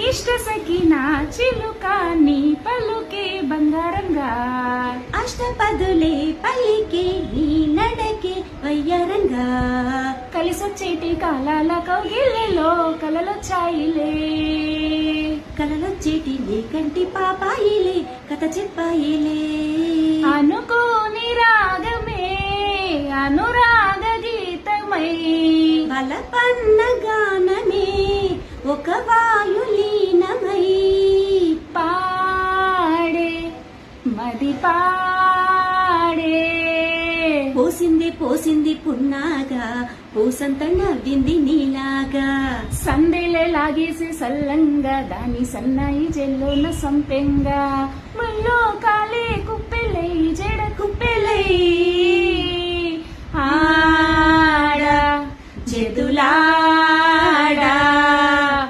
ఇష్ట సఖినా చిలుక నీ పలుకే బంగారంగా అష్టపదులే పలికే నీ నడకే వయ్యారంగా కలిసొచ్చేటి కాలాల కౌగిళ్ళలో కలలొచ్చాయిలే కలలొచ్చేటి నీ కంటి పాపాయిలే కథ చెప్పాయిలే అనుకోని రాగమే అనురాగ గీతమై బలపన్న గానమే ఒక వాయులీనమై పాడే మది పాడే పోసింది పోసింది పున్నాగా పూసంత నవ్వింది నీలాగా సందెలే లాగేసి సల్లంగా దాని సన్నాయి జెల్లోన సంపెంగా ముల్లో కాలే కుప్పెలై జడ కుప్పెలై ఆడ జదులా